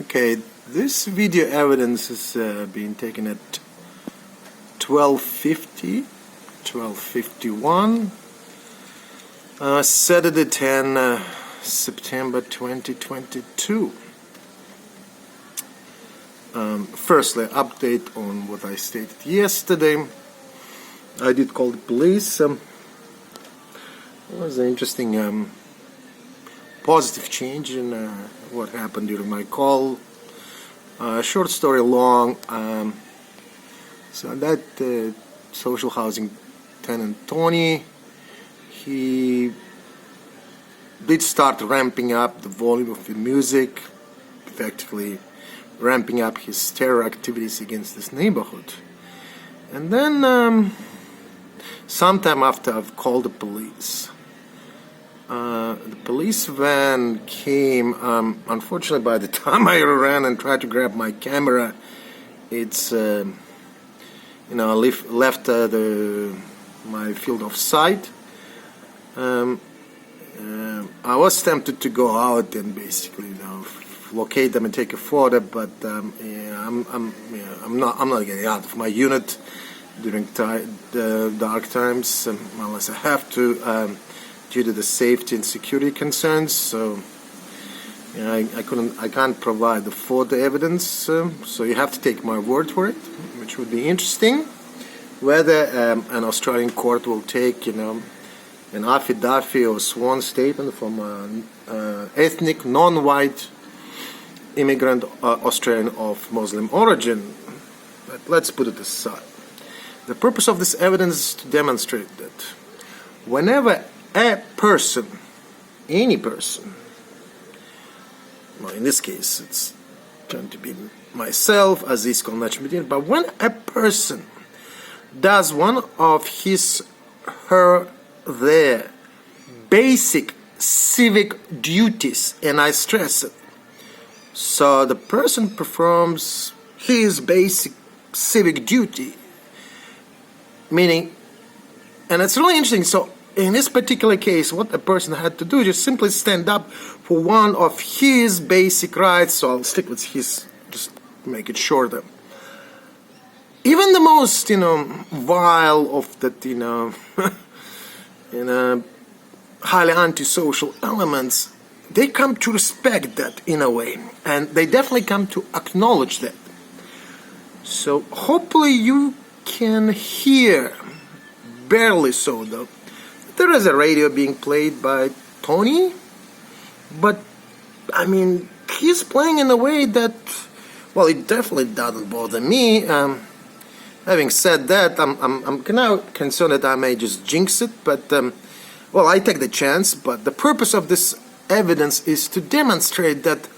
Okay, this video evidence is being taken at 12:51, Saturday 10 September 2022. Firstly, update on what I stated yesterday. I did call the police. It was an interesting positive change in what happened during my call. Short story long. So that social housing tenant Tony, he did start ramping up the volume of the music, effectively ramping up his terror activities against this neighborhood. And then sometime after I've called the police, the police van came. Unfortunately, by the time I ran and tried to grab my camera, it's left my field of sight. I was tempted to go out and basically, locate them and take a photo, but I'm not getting out of my unit during the dark times unless I have to, due to the safety and security concerns. So I can't provide the photo evidence. So you have to take my word for it, which would be interesting. Whether an Australian court will take, an affidavit or sworn statement from an ethnic, non-white immigrant Australian of Muslim origin. But let's put it aside. The purpose of this evidence is to demonstrate that whenever a person, any person, well, in this case it's going to be myself, Aziz Kolnachmedin, but when a person does one of their basic civic duties, and I stress it, so the person performs his basic civic duty, meaning, and it's really interesting, so in this particular case, what a person had to do is just simply stand up for one of his basic rights. So I'll stick with his, just make it shorter. Even the most, vile of that, highly antisocial elements, they come to respect that in a way, and they definitely come to acknowledge that. So hopefully you can hear, barely so though, there is a radio being played by Tony, but I mean, he's playing in a way that, well, it definitely doesn't bother me. Having said that, I'm now concerned that I may just jinx it, but well, I take the chance. But the purpose of this evidence is to demonstrate that,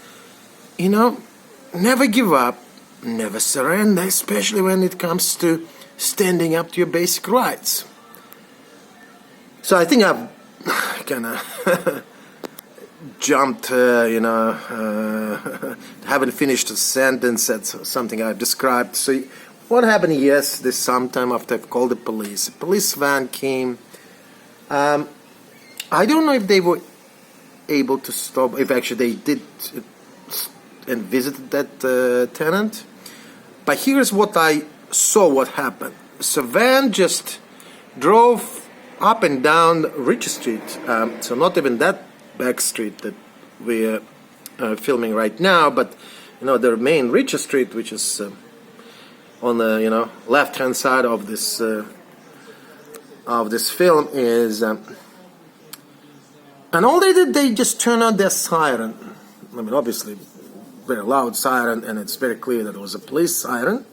never give up, never surrender, especially when it comes to standing up to your basic rights. So I think I've kind of jumped, haven't finished a sentence. That's something I've described. So what happened yesterday, sometime after I've called the police? A police van came. I don't know if they were able to stop, if actually they did and visited that tenant. But here's what I saw what happened. So van just drove up and down Ridge Street, so not even that back street that we're filming right now, but the main Ridge Street, which is on the left-hand side of this film, is, and all they did, they just turned on their siren. I mean, obviously, very loud siren, and it's very clear that it was a police siren.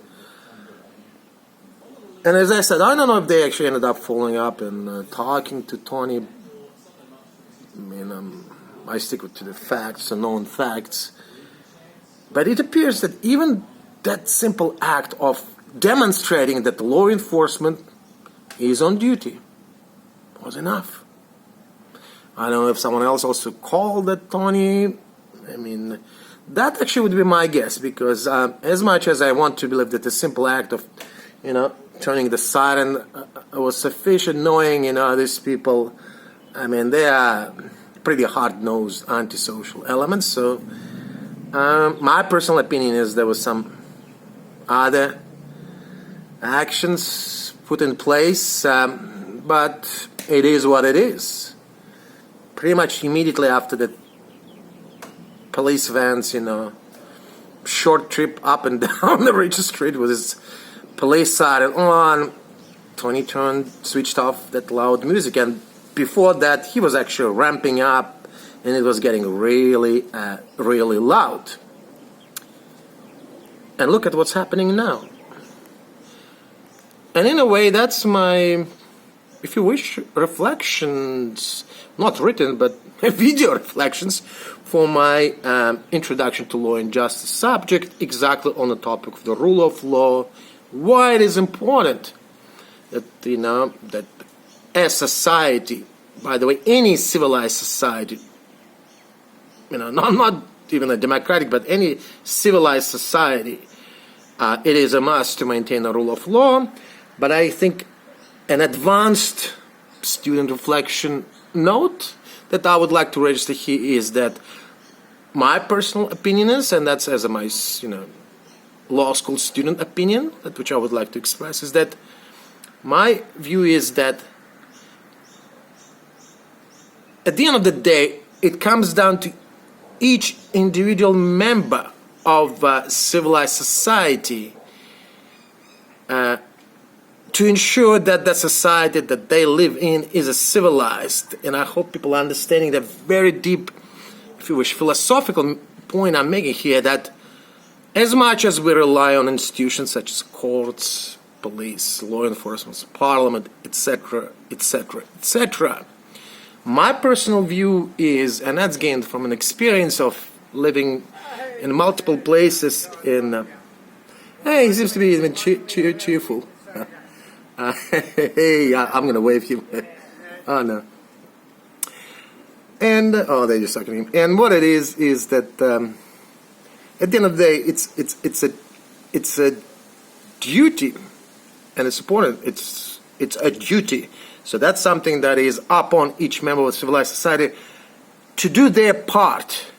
And as I said, I don't know if they actually ended up following up and talking to Tony. I mean, I stick to the facts, the known facts. But it appears that even that simple act of demonstrating that the law enforcement is on duty was enough. I don't know if someone else also called that Tony. I mean, that actually would be my guess, because as much as I want to believe that the simple act of, turning the siren was sufficient, knowing, these people, I mean, they are pretty hard-nosed antisocial elements, so My personal opinion is there was some other actions put in place, but it is what it is. Pretty much immediately after the police vans, short trip up and down the Regis Street with his police siren on, Tony switched off that loud music, and before that he was actually ramping up, and it was getting really, really loud. And look at what's happening now. And in a way, that's my, if you wish, reflections, not written, but video reflections for my introduction to law and justice subject, exactly on the topic of the rule of law, why it is important that, that a society, by the way, any civilized society, not even a democratic, but any civilized society, it is a must to maintain a rule of law. But I think an advanced student reflection note that I would like to register here is that my personal opinion is, and that's as my law school student opinion, which I would like to express, is that my view is that at the end of the day, it comes down to each individual member of civilized society to ensure that the society that they live in is a civilized. And I hope people are understanding the very deep, if you wish, philosophical point I'm making here, that as much as we rely on institutions such as courts, police, law enforcement, parliament, etc., etc., etc., my personal view is, and that's gained from an experience of living in multiple places in... hey, he seems to be even cheerful. Hey, I'm going to wave you. Oh, no. And, they're just talking to him. And what it is that at the end of the day, it's a duty, and it's important. It's a duty. So that's something that is upon each member of civilized society to do their part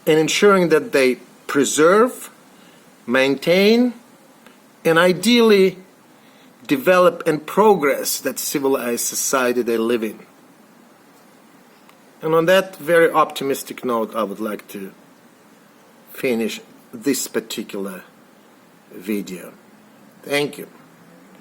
in ensuring that they preserve, maintain, and ideally develop and progress that civilized society they live in. And on that very optimistic note, I would like to finish this particular video. Thank you.